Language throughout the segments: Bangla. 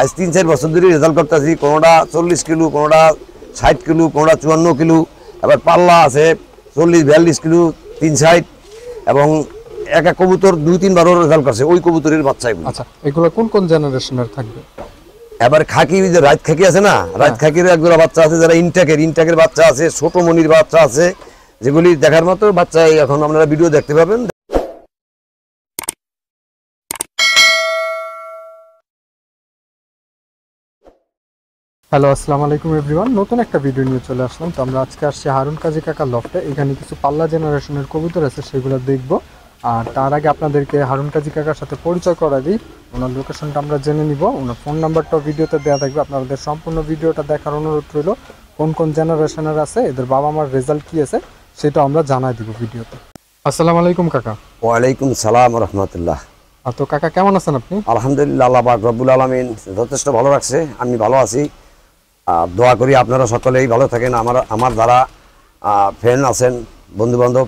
আজ ৩-৪ বছর ধরে রেজাল্ট করতেছি। কোনোটা ৪০ কিলো, কোনোটা ৬০ কিলো, কোনোটা ৫৪ কিলো, আবার পাল্লা আছে ৪০-৪২ কিলো, ৩৬০, এবং এক এক কবুতর ২-৩ বারও রেজাল্ট করছে ওই কবুতরের বাচ্চা এগুলো। আচ্ছা, এগুলো কোন কোন জেনারেশনের থাকবে? এবার খাকি, যে রাত খাকি আছে না, রাত খাকির একজোড়া বাচ্চা আছে, যারা ইনটেকের বাচ্চা আছে, ছোট মনির বাচ্চা আছে, যেগুলি দেখার মতো বাচ্চা এখন আপনারা ভিডিও দেখতে পাবেন। হ্যালো, আসসালামু আলাইকুম এভরিওয়ান। নতুন একটা ভিডিও নিয়ে চলে আসলাম। তো আমরা আজকে আসছি হারুন কাজী কাকার লফটে। এখানে কিছু পাল্লা জেনারেশনের কবুতর আছে, সেগুলো দেখব। আর তার আগে আপনাদেরকে হারুন কাজী কাকার সাথে পরিচয় করা দিই। ওনার লোকেশনটা আমরা জেনে নিব, ওনার ফোন নাম্বারটাও ভিডিওতে দেওয়া থাকবে। আপনাদের সম্পূর্ণ ভিডিওটা দেখার অনুরোধ রইল। কোন কোন জেনারেশনের আছে, এদের বাবা মার রেজাল্ট কী আছে, সেটা আমরা জানাই দিব ভিডিওতে। আসসালামু আলাইকুম কাকা। ওয়ালাইকুম সালাম রহমতুল্লাহ। তো কাকা কেমন আছেন আপনি? আলহামদুলিল্লাহ, আল্লাহ পাক রব্বুল আলামিন যথেষ্ট ভালো রাখছে, আমি ভালো আছি। দোয়া করি আপনারা সকলেই ভালো থাকেন। আমার যারা ফ্রেন্ড আছেন, বন্ধুবান্ধব,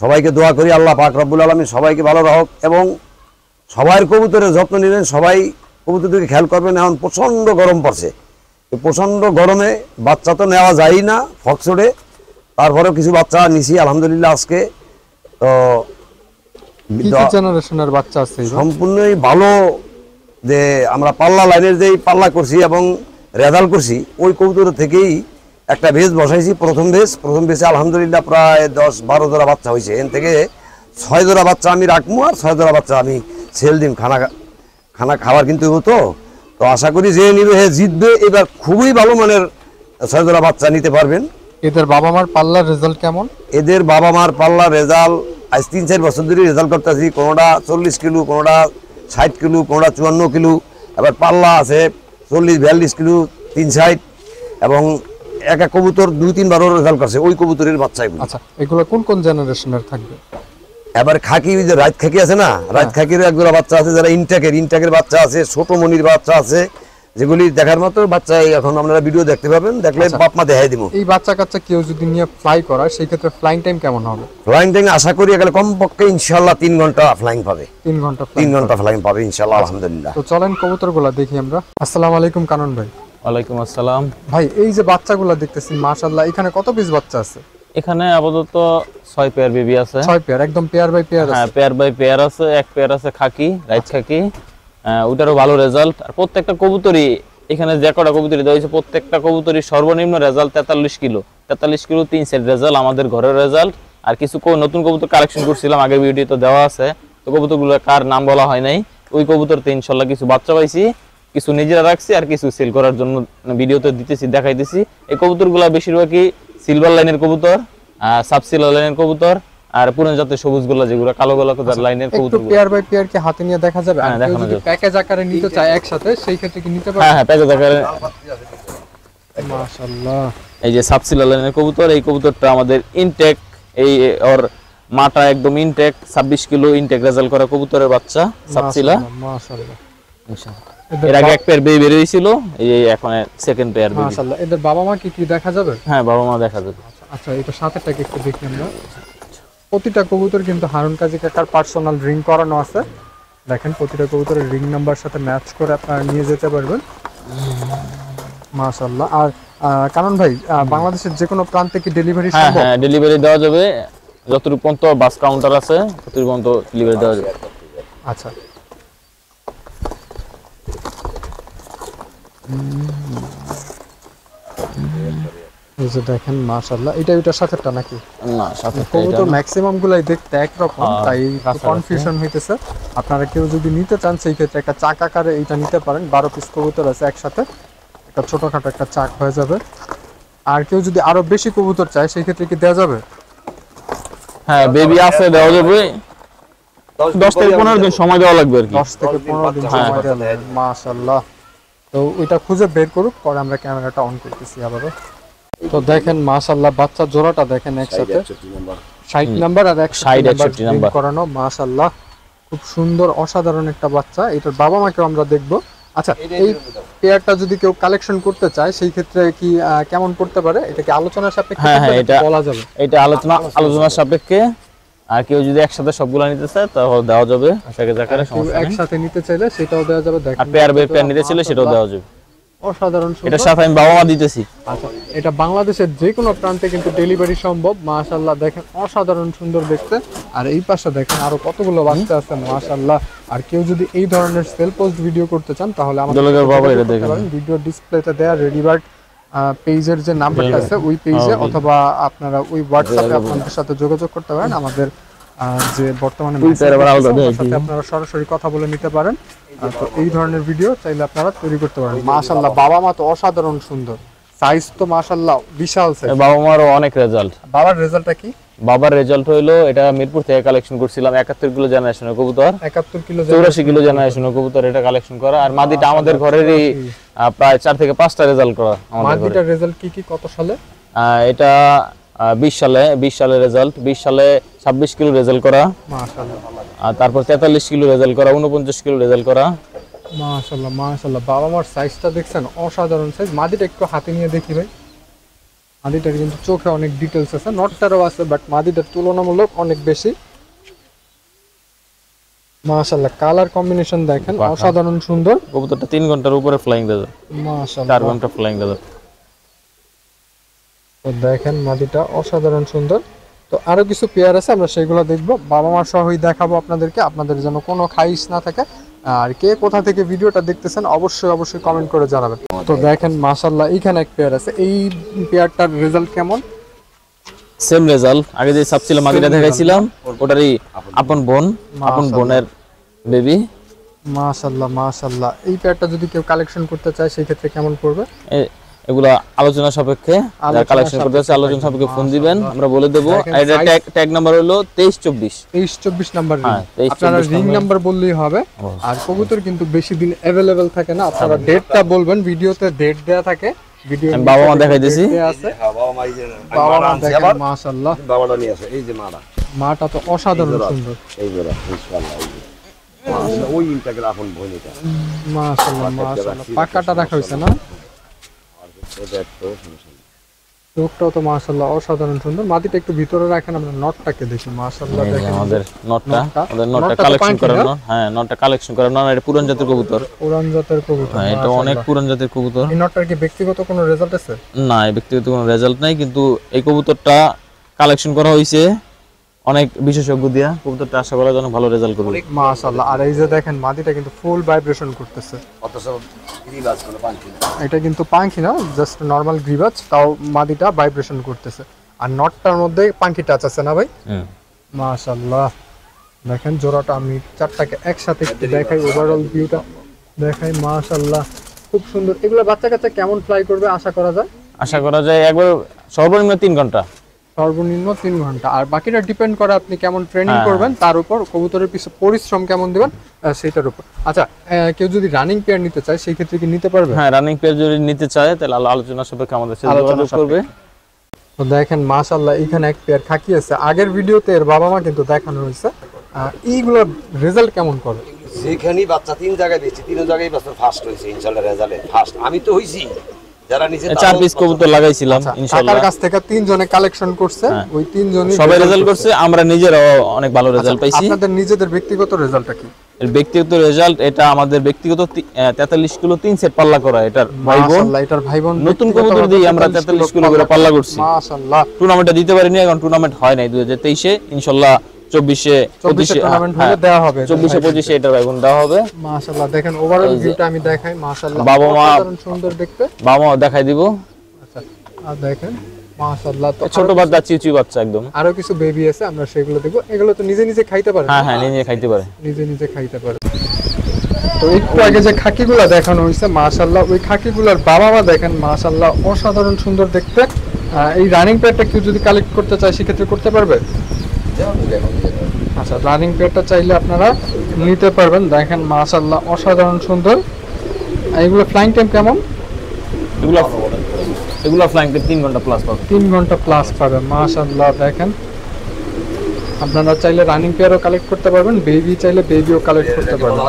সবাইকে দোয়া করি আল্লাহ পাক রব্বুল আলামিন সবাইকে ভালো রাখুক, এবং সবার কবুতরের যত্ন নেবেন, সবাই কবুতরকে খেয়াল করবেন। এখন প্রচণ্ড গরম পড়ছে, এই প্রচণ্ড গরমে বাচ্চা তো নেওয়া যায় না ফক্সোডে, তারপরেও কিছু বাচ্চা নিছি আলহামদুলিল্লাহ আজকে। তো জেনারেশনের বাচ্চা আছে সম্পূর্ণই ভালো, যে আমরা পাল্লা লাইনের যেই পাল্লা করছি এবং রেজাল্ট করছি, ওই কবুতর থেকেই একটা বেজ বসাইছি। প্রথম বেজে আলহামদুলিল্লাহ প্রায় 10-12 জোড়া বাচ্চা হয়েছে। এর থেকে 6 জোড়া বাচ্চা আমি রাখবো, আর 6 জোড়া বাচ্চা আমি সেল দিম। খানা খাবার কিন্তু হতো, তো আশা করি যে নিবে হে জিতবে। এবার খুবই ভালো মানের 6 জোড়া বাচ্চা নিতে পারবেন। এদের বাবা মার পাল্লার রেজাল্ট কেমন? এদের বাবা মার পাল্লার রেজাল্ট আজ 3-4 বছর ধরে রেজাল্ট করতেছি। কোনোটা 40 কিলো, কোনোটা 60 কিলো, কোনোটা 54 কিলো, আবার পাল্লা আছে 40-42 কিলো, 360, এবং এক এক কবুতর 2-3 বারও রেজাল্ট করছে ওই কবুতরের বাচ্চা এগুলো। আচ্ছা, এগুলো কোন কোন জেনারেশনের থাকবে? এবার খাকি, যে রাত খাকি আছে না, রাত খাকির একজোড়া বাচ্চা আছে, যারা ইনটেকের বাচ্চা আছে, ছোট মনির বাচ্চা আছে, যেগুলি দেখার মতো বাচ্চা এখন আপনারা ভিডিও দেখতে পাবেন, দেখলে বাপ মা দেখাই দিব। এই বাচ্চা কাচ্চা কেউ যদি নিয়ে ফ্লাই করায়, সেই ক্ষেত্রে ফ্লাইং টাইম কেমন হবে? ফ্লাইং টাইম আশা করি এখানে কমপক্ষে ইনশাআল্লাহ 3 ঘন্টা ফ্লাইং পাবে। 3 ঘন্টা ফ্লাইং পাবে ইনশাআল্লাহ আলহামদুলিল্লাহ। তো চলেন কবুতরগুলো দেখি আমরা। আসসালামু আলাইকুম কানন ভাই। ওয়ালাইকুম আসসালাম ভাই, এই যে বাচ্চাগুলো দেখতেছি মাশাআল্লাহ, এখানে কত পিস বাচ্চা আছে? এখানে আপাতত 6 পেয়ার বেবি আছে। 6 পেয়ার, একদম পেয়ার বাই পেয়ার আছে? হ্যাঁ, পেয়ার বাই পেয়ার আছে। এক পেয়ার আছে খাকি, রাইট খাকি, ওটারও ভালো রেজাল্ট। আর প্রত্যেকটা কবুতরই, এখানে যে কটা কবুতরই দেওয়া হয়েছে, প্রত্যেকটা কবুতরই সর্বনিম্ন রেজাল্ট 43 কিলো 3 সেট রেজাল্ট, আমাদের ঘরের রেজাল্ট। আর কিছু নতুন কবুতর কালেকশন করছিলাম, আগের ভিডিও তো দেওয়া আছে। তো কবুতরগুলো কার নাম বলা হয় নাই, ওই কবুতরতে ইনশাল্লাহ কিছু বাচ্চা পাইছি, কিছু নিজেরা রাখছি, আর কিছু সেল করার জন্য ভিডিওতে দিতেছি, দেখাইতেছি। এই কবুতরগুলো বেশিরভাগই সিলভার লাইনের কবুতর, সাব সিলভার লাইনের কবুতর, আর পুরান জাতের সবুজ গোলা, যেগুলো কালো গোলা লাইনের কবুতর। পেয়ার বাই পেয়ার কি হাতে নিয়ে দেখা যাবে? আর কেউ যদি প্যাকেজ আকারে নিতে চায় একসাথে, সেই ক্ষেত্রে কি নিতে পারবে? হ্যাঁ, প্যাকেজ আকারে। মাশাআল্লাহ, এই যে সাব সিলভার লাইনের কবুতর, এই কবুতরটা আমাদের ইনটেক, এই ওর মাটা একদম ইনটেক, 26 কিলো ইনটেক রেজাল্ট করা কবুতরের বাচ্চা সাব সিলা। মাশাআল্লাহ, এর আগে এক পেয়ার বেবি বের হয়েছিল, এই এখন সেকেন্ড পেয়ার বেবি। মাশাআল্লাহ, এদের বাবা মা কি দেখা যাবে? হ্যাঁ, বাবা মা দেখা যাবে। আচ্ছা, এটা সাথেটাকে একটু দেখি আমরা। প্রতিটা কবুতর কিন্তু হারুন কাজী কাকার পার্সোনাল রিং করানো আছে। দেখেন, প্রতিটা কবুতরের রিং নাম্বার সাথে ম্যাচ করে আপনারা নিয়ে যেতে পারবেন। মাশাআল্লাহ। আর কারণ ভাই, বাংলাদেশের যে কোনো প্রান্তে কি ডেলিভারি সম্ভব? হ্যাঁ, ডেলিভারি দেওয়া যাবে। যতটুকু পর্যন্ত বাস কাউন্টার আছে ততটুকু পর্যন্ত ডেলিভারি দেওয়া যাবে। আচ্ছা, এই যে দেখেন মাশাআল্লাহ, এটার সাথেটা নাকি? না, সাথে কবুতর ম্যাক্সিমাম গুলাই দেখতে একরকম, তাই কনফিউশন হইতেছে। আপনারা কেউ যদি নিতে চান, সেই ক্ষেত্রে একটা চাক আকারে এইটা নিতে পারেন। 12 পিস কবুতর আছে একসাথে, একটা ছোটখাটো একটা চাক হয়ে যাবে। আর কেউ যদি আরো বেশি কবুতর চায়, সেই ক্ষেত্রে কি দেওয়া যাবে? হ্যাঁ, বেবি আছে, দেওয়া যাবে। 10 থেকে 15 দিন সময় দেওয়া লাগবে আর কি। 10 থেকে 15 দিন সময় দেওয়া লাগবে। মাশাআল্লাহ। তো ওইটা খুঁজে বের করুক, পরে আমরা ক্যামেরাটা অন করতেছি আবারও। তো দেখেন মাশাআল্লাহ, বাচ্চা জোড়াটা দেখেন একসাথে 60 নাম্বার আর 61 নাম্বার করানো। মাশাআল্লাহ, খুব সুন্দর অসাধারণ একটা বাচ্চা। এটার বাবা মাকেও আমরা দেখব। আচ্ছা, এই পেয়ারটা যদি কেউ কালেকশন করতে চায়, সেই ক্ষেত্রে কি কেমন করতে পারে? এটা কি আলোচনার সাপেক্ষে বলা যাবে? এটা আলোচনার সাপেক্ষে আর কেউ যদি একসাথে সবগুলা নিতে চায় তাহলে দেওয়া যাবে প্যাকেজ আকারে, কেউ সমস্যা নেই। একসাথে নিতে চাইলে সেটাও দেওয়া যাবে। দেখেন আর পেয়ার বাই পেয়ার নিতে চাইলে সেটাও দেওয়া যাবে। অসাধারণ সুন্দর। এটার সাথে আমি বাবা মা দিতেছি। আচ্ছা, এটা বাংলাদেশের যে কোনো প্রান্তে কিন্তু ডেলিভারি সম্ভব। মাশাআল্লাহ দেখেন অসাধারণ সুন্দর দেখতে। আর এই পাশে দেখেন আরো কতগুলো বাচ্চা আছে মাশাআল্লাহ। আর কেউ যদি এই ধরনের সেল পোস্ট ভিডিও করতে চান তাহলে আমাদের দোলকের বাবা এটা দেখেন। ভিডিও ডিসপ্লেতে দেয়া রেডিবার্ড পেজের যে নাম্বারটা আছে ওই পেজে অথবা আপনারা ওই হোয়াটসঅ্যাপে আপনাদের সাথে যোগাযোগ করতে পারেন। আমাদের যে বর্তমানে সাথে আপনারা সরাসরি কথা বলে নিতে পারেন। তো এই ধরনের ভিডিও চাইলে আপনারা তৈরি করতে পারেন। মাশাআল্লাহ বাবা মা তো অসাধারণ সুন্দর, সাইজ তো মাশাআল্লাহ বিশাল সাইজ। বাবা মারও অনেক রেজাল্ট। বাবার রেজাল্টটা কি? বাবার রেজাল্ট হইলো, এটা মিরপুর থেকে কালেকশন করছিলাম 71 কিলো জেনারেশনের কবুতর, 71 কিলো 84 কিলো জেনারেশনের কবুতর এটা কালেকশন করা। আর মাদিটা আমাদের ঘরেরই প্রায় 4 থেকে 5টা রেজাল্ট করা আমাদের ঘরে। মাদিটার রেজাল্ট কি কি কত সালে? এটা 20 সালে রেজাল্ট, 20 সালে 26 কিলো রেজাল্ট করা মাশাআল্লাহ। আর তারপর 43 কিলো রেজাল্ট করা, 49 কিলো রেজাল্ট করা। মাশাআল্লাহ মাশাআল্লাহ বাবা মার সাইজটা দেখছেন অসাধারণ সাইজ। মাদিটা একটু হাতে নিয়ে দেখি ভাই। মাদিটার কিন্তু চোখে অনেক ডিটেইলস আছে, নটটারও আছে বাট মাদিটার তুলনামূলক অনেক বেশি। মাশাআল্লাহ কালার কম্বিনেশন দেখেন অসাধারণ সুন্দর। কবুতরটা 3 ঘন্টার উপরে ফ্লাইং রেজাল্ট, মাশাআল্লাহ 4 ঘন্টা ফ্লাইং রেজাল্ট। তো দেখেন মাদিটা অসাধারণ সুন্দর। তো আরো কিছু পেয়ার আছে, আমরা সেগুলো দেখবো, বাবা মা সহই দেখাবো আপনাদেরকে, আপনাদের যেন কোনো খাইশ না থাকে। আর কে কোথা থেকে ভিডিওটা দেখতেছেন অবশ্যই কমেন্ট করে জানাবেন। তো দেখেন মাশাআল্লাহ এখানে এক পেয়ার আছে, এই পেয়ারটার রেজাল্ট কেমন? সেম রেজাল্ট, আগে যে সাব ছিল মাদিটা দেখাইছিলাম ওটারই আপন বোনের বেবি। মাশাআল্লাহ মাশাআল্লাহ এই পেয়ারটা যদি কেউ কালেকশন করতে চায় সেই ক্ষেত্রে কেমন পড়বে? এগুলা আলোচনা সাপেক্ষে, যারা কালেকশন করতে চায় আলোচনা সাপেক্ষে ফোন দিবেন, আমরা বলে দেব। আর এটা ট্যাগ নাম্বার হলো 2324 নাম্বার। হ্যাঁ, আপনারা রিং নাম্বার বললেই হবে। আর কবুতর কিন্তু বেশি দিন अवेलेबल থাকে না, আপনারা ডেটটা বলবেন, ভিডিওতে ডেট দেয়া থাকে। ভিডিও বাবা মা দেখাইতেছি। বাবা মা এই যে বাবা মা দেখেন মাশাআল্লাহ বাবাটা নিয়ে আসে, এই যে মাটা, মাটা তো অসাধারণ সুন্দর। এই যে ইনশাআল্লাহ এই যে মাশাআল্লাহ ওই ইনটাকে আপন বইনিটা মাশাআল্লাহ মাশাআল্লাহ পাকাটা রাখা হইছে না, এটা তো সমস্যা নেই। চোখটাও তো মাশাআল্লাহ অসাধারণ সুন্দর। মাটিটা একটু ভিতরে রাখেন, আমরা নটটাকে দেখি। মাশাআল্লাহ দেখেন আমাদের নটটা কালেকশন করা নট। হ্যাঁ, নটটা কালেকশন করা নট, এটা পুরান জাতের কবুতর। পুরান জাতের কবুতর, হ্যাঁ, এটা অনেক পুরান জাতের কবুতর। এই নটটার কি ব্যক্তিগত কোনো রেজাল্ট আছে? না, ব্যক্তিগত কোনো রেজাল্ট নাই, কিন্তু এই কবুতরটা কালেকশন করা হয়েছে অনেক বিশেষজ্ঞ দিয়া। কবুতরটা আশা করা যেন ভালো রেজাল্ট করবে মাশাআল্লাহ। আর এই যে দেখেন মাটিটা কিন্তু ফুল ভাইব্রেশন করতেছে। অথচ গ্রিবাজ কোনো পাঙ্কি না, এটা কিন্তু পাঙ্খি না, জাস্ট নরমাল গ্রিবাজ, তাও মাটিটা ভাইব্রেশন করতেছে। আর নটটার মধ্যে পাঙ্খি টাচ আছে না ভাই? মাশাআল্লাহ দেখেন জোড়াটা আমি চারটাকে একসাথে একটু দেখাই, ওভারঅল ভিউটা দেখাই। মাশাআল্লাহ খুব সুন্দর। এগুলো বাচ্চা কাচ্চা কেমন ফ্লাই করবে আশা করা যায়? আশা করা যায় একবার সর্বনিম্ন 3 ঘন্টা। সর্বনিম্ন 3 ঘন্টা। আর বাকিটা ডিপেন্ড করে আপনি কেমন ট্রেনিং করবেন তার উপর, কবুতরের পিছনে পরিশ্রম কেমন দিবেন সেটার উপর। আচ্ছা, কেউ যদি রানিং পেয়ার নিতে চায় সেই ক্ষেত্রে কি নিতে পারবে? হ্যাঁ, রানিং পেয়ার যদি নিতে চায় তাহলে আলোচনা সাপেক্ষে আমাদের সাথে যোগাযোগ করবে। তো দেখেন মাশাআল্লাহ এখানে এক পেয়ার খাকি আছে, আগের ভিডিওতে এর বাবা মা কিন্তু দেখানো হয়েছে। এইগুলোর রেজাল্ট কেমন করে? যেখানেই বাচ্চা 3 জায়গায় দিয়েছি, 3 জায়গায় বাচ্চা ফার্স্ট হয়েছে ইনশাআল্লাহ, রেজাল্টে ফার্স্ট। আমি তো হইছি, যারা নিচে 4 পিস কবুতর লাগাইছিলাম ইনশাআল্লাহ। কাকার কাছ থেকে 3 জনে কালেকশন করছে, ওই 3 জনই সবাই রেজাল্ট করছে, আমরা নিজেরাও অনেক ভালো রেজাল্ট পাইছি। আপনাদের নিজেদের ব্যক্তিগত রেজাল্টটা কি? এর ব্যক্তিগত রেজাল্ট, এটা আমাদের ব্যক্তিগত 43 কিলো 3 সেট পাল্লা করা। এটার ভাই বোন, মাশাআল্লাহ এটার ভাই বোন নতুন কবুতর দিয়ে আমরা 43 কিলো করে পাল্লা করছি। মাশাআল্লাহ টুর্নামেন্টটা দিতে পারিনি, এখন টুর্নামেন্ট হয় নাই 2023-এ। ইনশাআল্লাহ 24-25 টুর্নামেন্ট হলে দেওয়া হবে, 24-25 এটার ভাই বোন দেওয়া হবে। মাশাআল্লাহ দেখেন ওভারঅল ভিউটা আমি দেখাই। মাশাআল্লাহ বাবা মা সুন্দর দেখতে, বাবা মা দেখাই দিব। আচ্ছা আর দেখেন মাশাআল্লাহ। তো ছোট বাচ্চা, চিউচি বাচ্চা একদম। আরো কিছু বেবি আছে, আমরা সেগুলো দেখব। এগুলো তো নিজে নিজে খাইতে পারে? হ্যাঁ, নিজে খাইতে পারে, নিজে খাইতে পারে। তো একটু আগে যে খাকিগুলা দেখানো হয়েছে মাশাআল্লাহ, ওই খাকিগুলার বাবা মা দেখেন মাশাআল্লাহ অসাধারণ সুন্দর দেখতে। এই রানিং পেয়ারটা কেউ যদি কালেক্ট করতে চায় সেক্ষেত্রে করতে পারবে? আচ্ছা, রানিং পেয়ারটা চাইলে আপনারা নিতে পারবেন। দেখেন মাশাআল্লাহ অসাধারণ সুন্দর। এগুলো ফ্লাইং টাইম কেমন? এগুলো ফ্লাইং টাইম 3 ঘন্টা প্লাস পাবে। 3 ঘন্টা প্লাস পাবে মাশাআল্লাহ। দেখেন আপনারা চাইলে রানিং পেয়ারও কালেক্ট করতে পারবেন, বেবি চাইলে বেবিও কালেক্ট করতে পারবেন।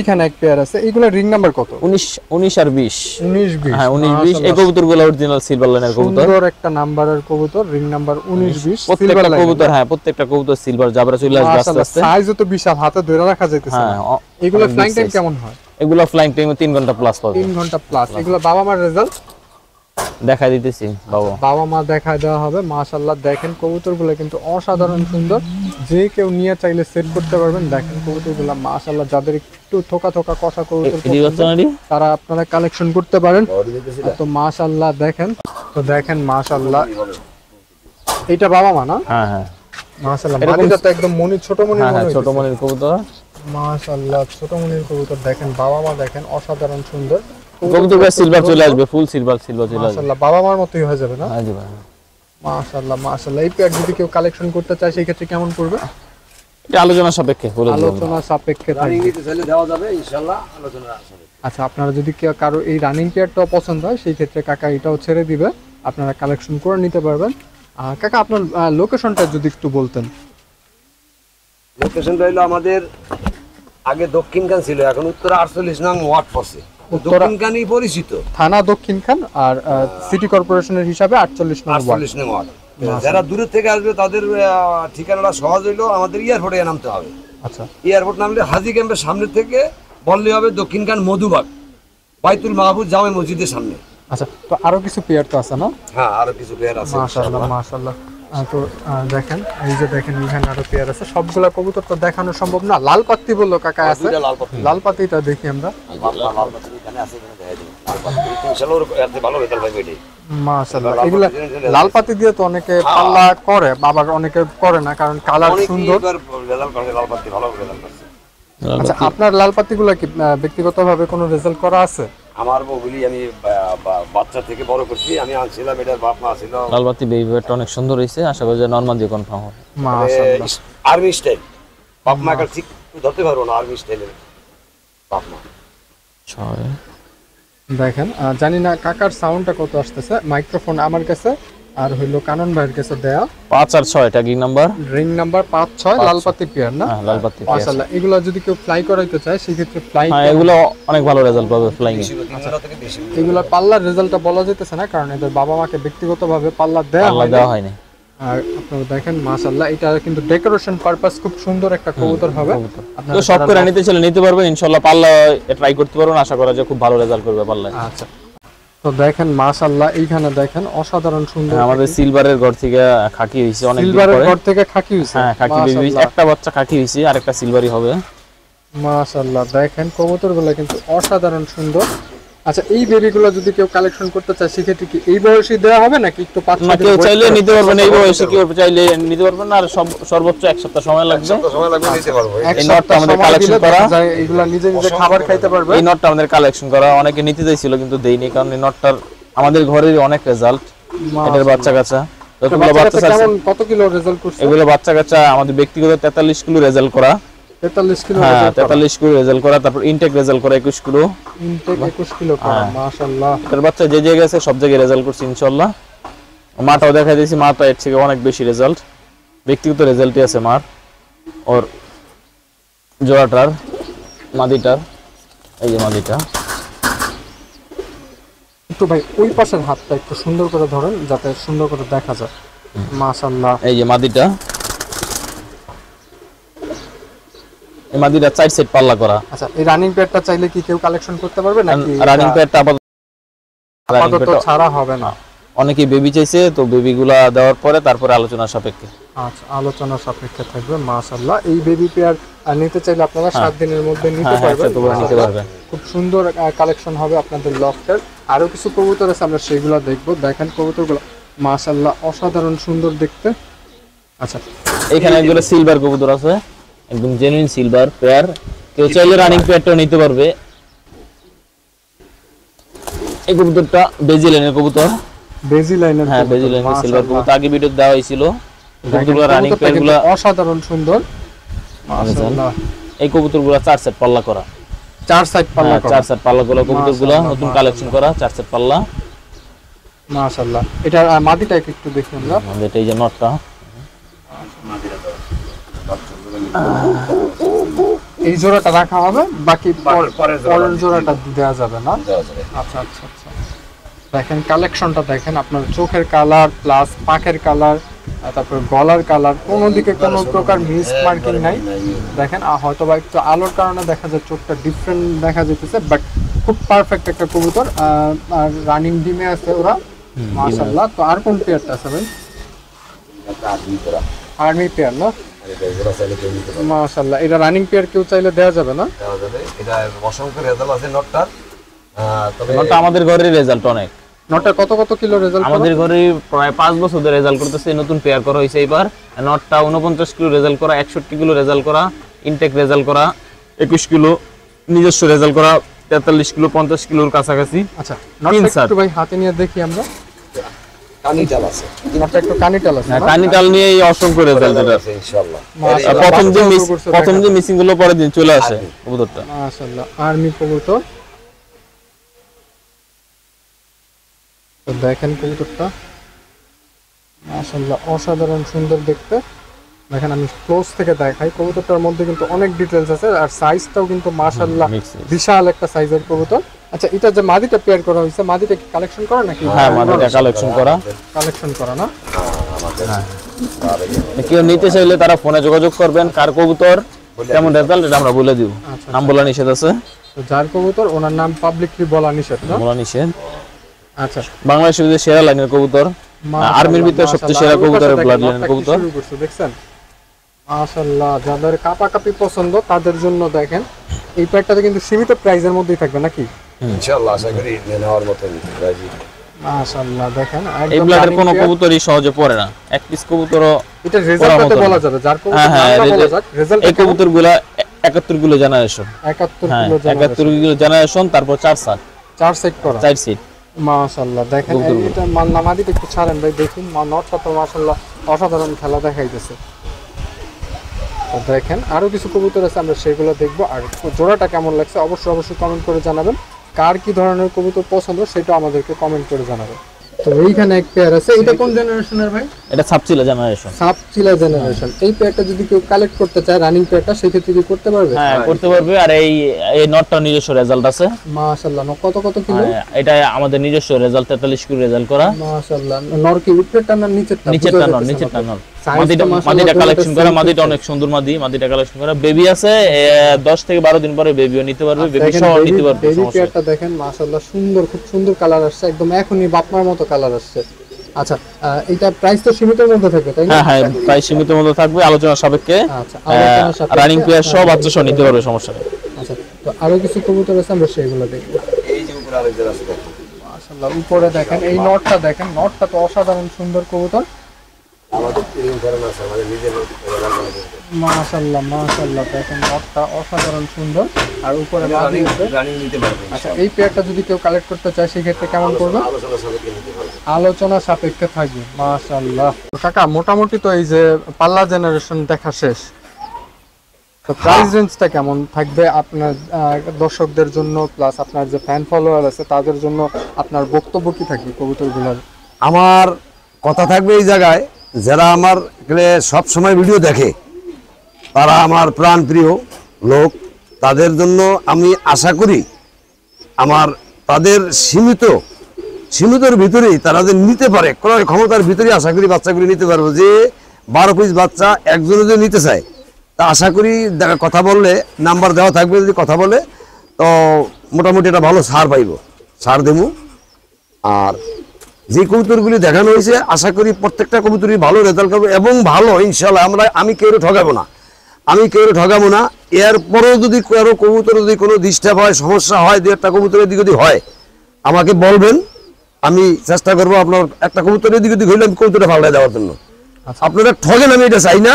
এখানে এক পেয়ার আছে, এগুলা রিং নাম্বার কত? 19 আর 20। 19 20। হ্যাঁ 19 20। এই কবুতরগুলো অরিজিনাল সিলভার লাইনের কবুতর। সুন্দর একটা নাম্বারের কবুতর, রিং নাম্বার 19 20। প্রত্যেকটা কবুতর, হ্যাঁ প্রত্যেকটা কবুতর সিলভার জাবরা চলে আসবে আস্তে আস্তে। সাইজও তো বিশাল, হাতে ধরে রাখা যাইতেছে। হ্যাঁ এগুলো ফ্লাইং টাইম কেমন হয়? এগুলো ফ্লাইং টাইম 3 ঘন্টা প্লাস পাবে। 3 ঘন্টা প্লাস। এগুলো বাবা মার রেজাল্ট দেখা দিতেছি বাবা। বাবা মা দেখায় দেওয়া হবে। মাশাআল্লাহ দেখেন কবুতরগুলো কিন্তু অসাধারণ সুন্দর, যে কেউ নিয়ে চাইলে সেট করতে পারবেন। দেখেন কবুতরগুলো মাশাআল্লাহ, যাদের একটু থোকা থোকা কষা কবুতর তারা আপনারা কালেকশন করতে পারেন। তো মাশাআল্লাহ দেখেন, তো দেখেন মাশাআল্লাহ এটা বাবা মা না? হ্যাঁ হ্যাঁ মাশাআল্লাহ মাদিটা তো একদম মনি, ছোট মনি মনে হয়। ছোট মনির কবুতর মাশাআল্লাহ, ছোট মনির কবুতর দেখেন, বাবা মা দেখেন অসাধারণ সুন্দর। কবুতরটা সিলভার চলে আসবে, ফুল সিলভার চলে আসবে। মাশাআল্লাহ বাবা মার মতই হয়ে যাবে না? হ্যাঁ জি ভাই। মাশাআল্লাহ মাশাআল্লাহ। এই পেয়ার যদি কেউ কালেকশন করতে চায় সেই ক্ষেত্রে কেমন পড়বে? এটা আলোচনা সাপেক্ষে বলে দিলাম। আলোচনা সাপেক্ষে রানিং থাকবে। নিতে চাইলে দেওয়া যাবে ইনশাআল্লাহ, আলোচনা আসবে। আচ্ছা, আপনারা যদি কারো এই রানিং পেয়ারটাও পছন্দ হয় সেই ক্ষেত্রে কাকা এটাও ছেড়ে দিবে, আপনারা কালেকশন করে নিতে পারবেন। কাকা আপনার লোকেশনটা যদি একটু বলতেন। লোকেশনটা হলো আমাদের আগে দক্ষিণখান ছিল, এখন উত্তর 48 নং ওয়ার্ড পড়ছে। দক্ষিণখানই পরিচিত, থানা দক্ষিণখান, আর সিটি কর্পোরেশনের হিসাবে 48 নং ওয়ার্ড। 48 নং ওয়ার্ড। যারা দূরে থেকে আসবে তাদের ঠিকানাটা সহজ হইলো, আমাদের এয়ারপোর্টে নামতে হবে। আচ্ছা, এয়ারপোর্ট নামলে হাজি ক্যাম্পের সামনে থেকে বললে হবে দক্ষিণখান মধুবাগ, বাইতুল মাহবুব জামে মসজিদের সামনে। আচ্ছা, তো আরো কিছু পেয়ার তো আছে না? হ্যাঁ আরো কিছু পেয়ার আছে মাশাআল্লাহ মাশাআল্লাহ। তো দেখেন, এই যে দেখেন এখানে আরো পেয়ার আছে। সবগুলা কবুতর তো দেখানো সম্ভব না। লাল পাত্তি বললো কাকা আছে, দুইটা লাল পাত্তি। লাল পাত্তিটা দেখি আমরা। লাল পাত্তি এখানে আছে, এখানে দেখা দিই। লাল পাত্তি ইনশাআল্লাহ এর ভালো রেজাল্ট পাবে এটাই। মাশাআল্লাহ, এগুলা লাল পাতি দিয়ে তো অনেকে পাল্লা করে, আবার অনেকে করে না, কারণ কালার সুন্দর। রেজাল্ট করে লাল পাত্তি ভালো রেজাল্ট করছে। আচ্ছা, আপনার লাল পাতিগুলো কি ব্যক্তিগতভাবে কোনো রেজাল্ট করা আছে? আমার বউগুলি আমি বাচ্চা থেকে বড় করছি, আমি আনছিলাম, এটার বাপ মা ছিল। লালবাতি বেবিটা অনেক সুন্দর হইছে, আশা করি যে নরমাল দিয়ে কনফার্ম হবে। মাশাআল্লাহ, আর্মি স্টাইল বাপ মা কাছে ঠিক ধরতে পারবো না, আর্মি স্টাইলের বাপ মা। 6 দেখেন জানি না কাকার সাউন্ডটা কত আসতেছে। মাইক্রোফোন আমার কাছে আর হইলো কানন ভাইয়ের কাছে দেয়া। 5 আর 6 এটা কি নাম্বার? রিং নাম্বার 5 6 লাল পাতি পেয়ার না? হ্যাঁ লালবাতি। মাশাআল্লাহ, এগুলো যদি কেউ ফ্লাই করাইতে চায় সেই ক্ষেত্রে ফ্লাই, হ্যাঁ এগুলো অনেক ভালো রেজাল্ট পাবে ফ্লাইং এ। এগুলো পাল্লার রেজাল্টটা বলা যেতেছে না, কারণ এদের বাবা মাকে ব্যক্তিগতভাবে পাল্লা দেওয়া আল্লাহ দেওয়া হয়নি। আর আপনারা দেখেন মাশাআল্লাহ, এটা কিন্তু ডেকোরেশন পারপাস খুব সুন্দর একটা কবুতর হবে। তো সব করে নিতে চলে নিতে পারবেন ইনশাআল্লাহ, পাল্লা ট্রাই করতে পারবেন, আশা করা যায় খুব ভালো রেজাল্ট করবে পাল্লায়। আচ্ছা, তো দেখেন মাশাআল্লাহ এইখানে দেখেন অসাধারণ সুন্দর। আমাদের সিলভারের ঘর থেকে খাকি হইছে অনেক দিন সিলভারের পরে। ঘর থেকে খাকি হইছে। হ্যাঁ খাকি বেবি, একটা বাচ্চা খাকি হইছে, আরেকটা সিলভারই হবে। মাশাআল্লাহ দেখেন কবুতরগুলো কিন্তু অসাধারণ সুন্দর। আচ্ছা, এই বেবিগুলো যদি কেউ কালেকশন করতে চায় সেক্ষেত্রে কি এই বয়সে দেওয়া হবে নাকি একটু 5 না কেউ চাইলে নিতে পারবেন, এই বয়সে কেউ চাইলে নিতে পারবেন, আর সর্বোচ্চ 1 সপ্তাহ সময় লাগবে। সময় লাগবে, নিতে পারবো। এই নটটা আমাদের কালেকশন করা, এগুলা নিজে নিজে খাবার খাইতে পারবে। এই নটটা আমাদের কালেকশন করা, অনেকে নিতে চাইছিল কিন্তু দেইনি, কারণ এই নটটার আমাদের ঘরের অনেক রেজাল্ট। এটার বাচ্চা কাচ্চা যতগুলো বাচ্চা আছে, কত কিলো রেজাল্ট করছে? এগুলো বাচ্চা কাচ্চা আমাদের ব্যক্তিগত 43 কিলো রেজাল্ট করা। 43 কিলো? হ্যাঁ 43 কিলো রেজাল্ট করা, তারপর ইনটেক রেজাল্ট করা 21 কিলো, ইনটেক 21 কিলো করা। মাশাআল্লাহ, এটার বাচ্চা যে জায়গায় আছে সব জায়গায় রেজাল্ট করছে ইনশাআল্লাহ। মাটাও দেখাই দিয়েছি, মাটা এর থেকে অনেক বেশি রেজাল্ট, ব্যক্তিগত রেজাল্টই আছে মার। ওর জোড়াটার মাদিটার, এই যে মাদিটা একটু ভাই ওই পাশের হাতটা একটু সুন্দর করে ধরেন যাতে সুন্দর করে দেখা যায়। মাশাআল্লাহ, এই যে মাদিটা, এই মাদিটা 4 সেট পাল্লা করা। আচ্ছা, এই রানিং পেয়ারটা চাইলে কি কেউ কালেকশন করতে পারবে নাকি রানিং পেয়ারটা আপাতত ছাড়া হবে না? অনেকে বেবি চাইছে, তো বেবিগুলা দেওয়ার পরে তারপরে আলোচনা সাপেক্ষে। আচ্ছা, আলোচনা সাপেক্ষে থাকবে। মাশাআল্লাহ, এই বেবি পেয়ার নিতে চাইলে আপনারা 7 দিনের মধ্যে নিতে পারবেন। নিতে পারবেন, খুব সুন্দর কালেকশন হবে আপনাদের লফটের। আরো কিছু কবুতর আছে, আমরা সেগুলো দেখবো। দেখেন কবুতরগুলো মাশাআল্লাহ অসাধারণ সুন্দর দেখতে। আচ্ছা, এখানে একগুলো সিলভার কবুতর আছে, একদম জেনুইন সিলভার পেয়ার, কেউ চাইলে রানিং পেয়ারটাও নিতে পারবে। এই কবুতরটা বেজি লাইনের কবুতর, বেজি লাইনের, হ্যাঁ বেজি লাইনের সিলভার কবুতর, আগে ভিডিও দেওয়া হয়েছিল। কবুতরগুলো রানিং পেয়ারগুলো অসাধারণ সুন্দর। মাশাআল্লাহ, এই কবুতরগুলো 4 সেট পাল্লা করা, 4 সাইড পাল্লা করা। 4 সেট পাল্লা গুলো কবুতরগুলো নতুন কালেকশন করা, 4 সেট পাল্লা। মাশাআল্লাহ, এটা মাটিটা একটু দেখি আমরা। আমাদের এই যে নটটা, এই জোড়াটা রাখা হবে, বাকি পরের পরের জোড়াটা দেওয়া যাবে না? আচ্ছা আচ্ছা আচ্ছা। দেখেন কালেকশনটা দেখেন, আপনার চোখের কালার প্লাস পাখের কালার, তারপর গলার কালার, কোনো দিকে কোনো প্রকার মিস মার্কিং নাই। দেখেন হয়তো বা একটু আলোর কারণে দেখা যায় চোখটা ডিফারেন্ট দেখা যেতেছে, বাট খুব পারফেক্ট একটা কবুতর। আর রানিং ডিমে আছে ওরা, মাশাআল্লাহ। তো আর কোন পেয়ারটা আছে ভাই? আর্মি পেয়ার না? মাশাআল্লাহ। এটা রানিং পেয়ার কেউ চাইলে দেওয়া যাবে না? এটা অসংখ্য রেজাল্ট আছে নটটার। তবে নটটা আমাদের ঘরের রেজাল্ট অনেক। নটটা কত কত কিলো রেজাল্ট? আমাদের ঘরে প্রায় 5 বছর ধরে রেজাল্ট করতেছে, নতুন পেয়ার করা হয়েছে এবার। নটটা 49 কিলো রেজাল্ট করা, 61 কিলো রেজাল্ট করা, ইনটেক রেজাল্ট করা, 21 কিলো নিজস্ব রেজাল্ট করা, 43 কিলো 50 কিলোর কাছাকাছি। আচ্ছা, নটটা একটু ভাই হাতে নিয়ে দেখি আমরা। কানিটাল আছে, নটটা একটু কানিটাল আছে না? কানিকাল নিয়ে এই অসংখ্য রেজাল্ট এটা। আছে ইনশাআল্লাহ। মাশাআল্লাহ। প্রথম যে মিসিং গুলো পরের দিন চলে আসে কবুতরটা। মাশাআল্লাহ, আর্মি কবুতর। তো দেখেন কবুতরটা মাশাআল্লাহ অসাধারণ সুন্দর দেখতে। দেখেন আমি ক্লোজ থেকে দেখাই, কবুতরটার মধ্যে কিন্তু অনেক ডিটেইলস আছে, আর সাইজটাও কিন্তু মাশাআল্লাহ বিশাল একটা সাইজের কবুতর। আচ্ছা, এটা যে মাদিটা পেয়ার করা হয়েছে, মাদিটা কি কালেকশন করা নাকি? হ্যাঁ, মাদিটা কালেকশন করা। কালেকশন করা না? কেউ নিতে চাইলে তারা ফোনে যোগাযোগ করবেন, কার কবুতর কেমন রেজাল্ট এটা আমরা বলে দিব। নাম বলা নিষেধ আছে, তো যার কবুতর ওনার নাম পাবলিকলি বলা নিষেধ না? বলা নিষেধ। আচ্ছা, বাংলাদেশের ভিতরে সেরা লাইনের কবুতর, আর্মির ভিতরে সবচেয়ে সেরা কবুতরের ব্লাড লাইনের কবুতর। দেখছেন মাশাআল্লাহ, যাদের কাপাকাপি পছন্দ তাদের জন্য দেখেন এই প্যাকটাতে কিন্তু সীমিত প্রাইসের মধ্যেই থাকবে নাকি? ইনশাআল্লাহ আশা করি নেওয়ার মতো রাজি। মাশাআল্লাহ দেখেন এই ব্লাডের কোনো কবুতরই সহজে পড়ে না, এক পিস কবুতরও। এটা রেজাল্টটাতে বলা যাবে, যার কবুতর নামটা বলা যাক। রেজাল্ট এই কবুতরগুলো 71 কিলো জেনারেশন, 71 হ্যাঁ কিলো 71 কিলো জেনারেশন, তারপর 4 সাত 4 সেট করা, 4 সিট। মাশাআল্লাহ দেখেন এটা নামাদিতে একটু ছাড়েন ভাই, দেখুন নটটা তো মাশাআল্লাহ অসাধারণ খেলা দেখাইতেছে। তো দেখেন আরো কিছু কবুতর আছে, আমরা সেগুলো দেখবো। আর জোড়াটা কেমন লাগছে অবশ্যই কমেন্ট করে জানাবেন। কার কি ধরনের কবুতর পছন্দ সেটা আমাদেরকে কমেন্ট করে জানাবেন। তো এইখানে এক পেয়ার আছে, এটা কোন জেনারেশনের ভাই? এটা সাবচিলা জেনারেশন। সাবচিলা জেনারেশন। এই পেয়ারটা যদি কেউ কালেক্ট করতে চায়, রানিং পেয়ারটা, সেক্ষেত্রে কি করতে পারবে? হ্যাঁ, করতে পারবে। আর এই নটটা নিজস্ব রেজাল্ট আছে মাশাআল্লাহ। কত কত কিলো? এটা আমাদের নিজস্ব রেজাল্ট, 43 কিলো রেজাল্ট করা। মাশাআল্লাহ। নর কি উপরেরটা না নিচেরটা? নিচেরটা নর। মাদিটা কালেকশন করা, মাদিটা অনেক সুন্দর মাদিটা কালেকশন করা। বেবি আছে, 10 থেকে 12 দিন পরে বেবিও নিতে পারবে, বেবি সহ নিতে পারবে। বেবি পেয়ারটা দেখেন মাশাআল্লাহ সুন্দর, খুব সুন্দর কালার আসছে, একদম এখনই বাপমার মতো কালার আসছে। আচ্ছা, এটা প্রাইস তো সীমিতের মধ্যে থাকবে তাই না? হ্যাঁ, প্রাইস সীমিতের মধ্যে থাকবে, আলোচনা সাপেক্ষে। আচ্ছা, আলোচনা সাপেক্ষে রানিং প্লেয়ার সহ বাচ্চা সহ নিতে পারবে, সমস্যা নেই। আচ্ছা, তো আরো কিছু কবুতর আছে, আমরা সেগুলো দেখব। এই যে উপরে আরেকজন আছে মাশাআল্লাহ, উপরে দেখেন এই নটটা দেখেন, নটটা তো অসাধারণ সুন্দর কবুতর। আমাদের তিন ধরন আছে, আমাদের নিজের মাশাআল্লাহ দেখেন নটটা অসাধারণ সুন্দর, আর উপরে মাদি আছে। রানিং নিতে পারবে। আচ্ছা, এই পেয়ারটা যদি কেউ কালেক্ট করতে চায় সেক্ষেত্রে কেমন করবে? আলোচনা সাপেক্ষে থাকবে। মাশাআল্লাহ। কাকা মোটামুটি তো এই যে পাল্লা জেনারেশন দেখা শেষ, তো প্রাইস রেঞ্জটা কেমন থাকবে আপনার দর্শকদের জন্য, প্লাস আপনার যে ফ্যান ফলোয়ার আছে তাদের জন্য আপনার বক্তব্য কি থাকবে কবুতরগুলোর? আমার কথা থাকবে এই জায়গায়, যারা আমার সব সময় ভিডিও দেখে তারা আমার প্রাণ প্রিয় লোক, তাদের জন্য আমি আশা করি আমার তাদের সীমিতর ভিতরেই তারা যে নিতে পারে, ক্রয় ক্ষমতার ভিতরেই আশা করি বাচ্চাগুলি নিতে পারবো। যে 12 পিস বাচ্চা একজনে যদি নিতে চায় তা আশা করি কথা বললে নাম্বার দেওয়া থাকবে, যদি কথা বলে তো মোটামুটি একটা ভালো ছাড় পাইব, ছাড় দেবো। আর যে কবুতরগুলি দেখানো হয়েছে আশা করি প্রত্যেকটা কবুতরই ভালো রেজাল্ট করবে এবং ভালো ইনশাল্লাহ। আমি কেউ ঠকাবো না, এরপরেও যদি কারো কবুতর যদি কোনো ডিস্টার্ব হয়, সমস্যা হয়, 2-1টা কবুতরের দিকে যদি হয় আমাকে বলবেন, আমি চেষ্টা করবো আপনার একটা কবুতরের দিকে হইলে আমি কবুতরটা ভালো দেওয়ার জন্য। আপনারা ঠকেন, আমি এটা চাই না,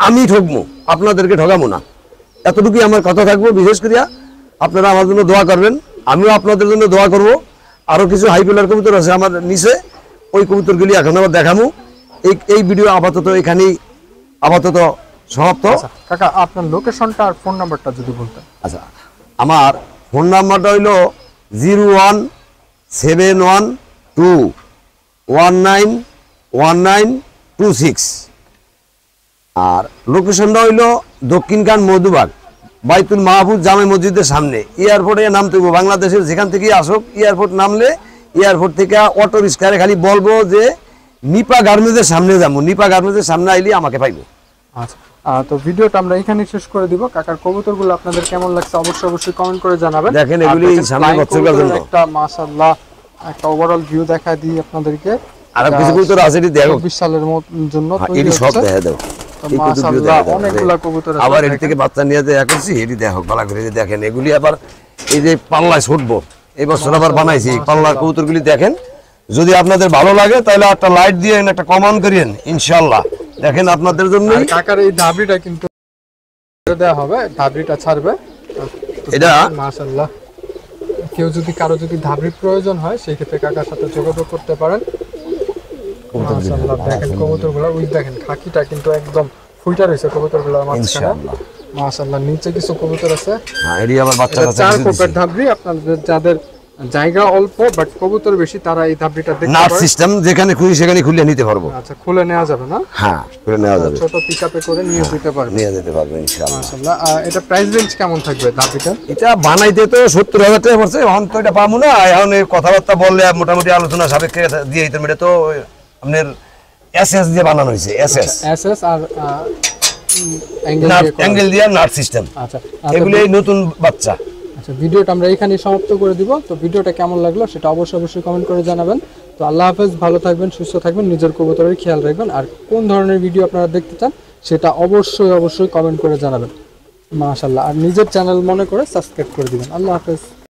আমি ঠকবো, আপনাদেরকে ঠকাবো না, এতটুকুই আমার কথা থাকবো। বিশেষ করিয়া আপনারা আমার জন্য দোয়া করবেন, আমিও আপনাদের জন্য দোয়া করব। আরও কিছু হাই পেলার কবুতর আছে আমার নিচে, ওই কবুতরগুলি এখন আবার দেখাবো। এই ভিডিও এখানেই আপাতত সমাপ্ত। কাকা আপনার লোকেশনটা আর ফোন নাম্বারটা যদি বলতেন। আচ্ছা, আমার ফোন নাম্বারটা হইল 01712191926, আর লোকেশনটা হইল দক্ষিণখান মধুবাগ, বাইতুল মাহফুজ জামে মসজিদের সামনে এয়ারপোর্টে নামতে হবে। বাংলাদেশের যেখান থেকেই আসুক এয়ারপোর্ট নামলে এয়ারপোর্ট থেকে অটো রিক্সায় খালি বলবো যে নিপা গার্মেন্টসের সামনে যাবো, নিপা গার্মেন্টসের সামনে আইলে আমাকে পাইবো। আচ্ছা, তো ভিডিওটা আমরা এখানে শেষ করে দিব। কাকার কবুতরগুলো আপনাদের কেমন লাগছে অবশ্যই কমেন্ট করে জানাবেন। দেখেন এগুলি সামনে বছরের জন্য একটা মাশাআল্লাহ একটা ওভারঅল ভিউ দেখা দিই আপনাদেরকে। আর কিছু কবুতর আছে এটি দেখো 24 সালের জন্য এটি সব দেখা দাও। এই কবুতরগুলো মাশাআল্লাহ দেখা দাও। অনেকগুলা কবুতর আছে। আবার এর থেকে বাচ্চা নিয়ে দেয়া করছি, এটি দেখো ভালো করে দেখেন। এগুলি আবার এই যে পাল্লায় ছুটবো এই বছর আবার বানাইছি। এই পাল্লার কবুতরগুলি দেখেন, যদি আপনাদের ভালো লাগে তাহলে একটা লাইট দিয়ে একটা কমেন্ট করিয়েন ইনশাআল্লাহ। দেখেন আপনাদের জন্য আর কাকার এই ধাবড়িটা কিন্তু দেওয়া হবে, ধাবড়িটা ছাড়বে এটা মাশাআল্লাহ। কেউ যদি কারো যদি ধাবড়ির প্রয়োজন হয় সেই ক্ষেত্রে কাকার সাথে যোগাযোগ করতে পারেন। মাশাআল্লাহ দেখেন কবুতরগুলো, ওই দেখেন খাকিটা কিন্তু একদম ফুইটা রয়েছে কবুতরগুলোর মাঝখানে। ইনশাআল্লাহ মাশাআল্লাহ নিচে কিছু কবুতর আছে। হ্যাঁ এটি আবার বাচ্চা এটা কাচ্চা চার কিছু কোপের দিছি। ধাবড়ি, আপনাদের যাদের জায়গা অল্প বাট কবুতর বেশি তারা এই ধাবড়িটা দেখতে নাট পারে। সিস্টেম যেখানে খুশি সেখানে খুলে নিতে পারবো। আচ্ছা, খুলে নেওয়া যাবে না? হ্যাঁ খুলে নেওয়া যাবে, ছোট পিকআপে করে নিয়ে যেতে পারবে। নিয়ে যেতে পারবো ইনশাআল্লাহ। মাশাআল্লাহ। এটা প্রাইস রেঞ্জ কেমন থাকবে ধাবড়িটা? এটা বানাইতে তো 70,000 টাকা পড়ছে। এখন তো এটা পাবো না, এখন এই কথাবার্তা বললে মোটামুটি আলোচনা সাপেক্ষে দিয়ে দিতাম। এটা তো আপনার এসএস দিয়ে বানানো হয়েছে, এসএস এসএস আর অ্যাঙ্গেল নাট দিয়ে করা। অ্যাঙ্গেল দিয়ে নাট সিস্টেম। আচ্ছা এগুলো এই নতুন বাচ্চা। আচ্ছা, ভিডিওটা আমরা এখানেই সমাপ্ত করে দিব। তো ভিডিওটা কেমন লাগলো সেটা অবশ্যই কমেন্ট করে জানাবেন। তো আল্লাহ হাফেজ, ভালো থাকবেন, সুস্থ থাকবেন, নিজের কবুতরের খেয়াল রাখবেন। আর কোন ধরনের ভিডিও আপনারা দেখতে চান সেটা অবশ্যই কমেন্ট করে জানাবেন। মাশাআল্লাহ। আর নিজের চ্যানেল মনে করে সাবস্ক্রাইব করে দিবেন। আল্লাহ হাফেজ।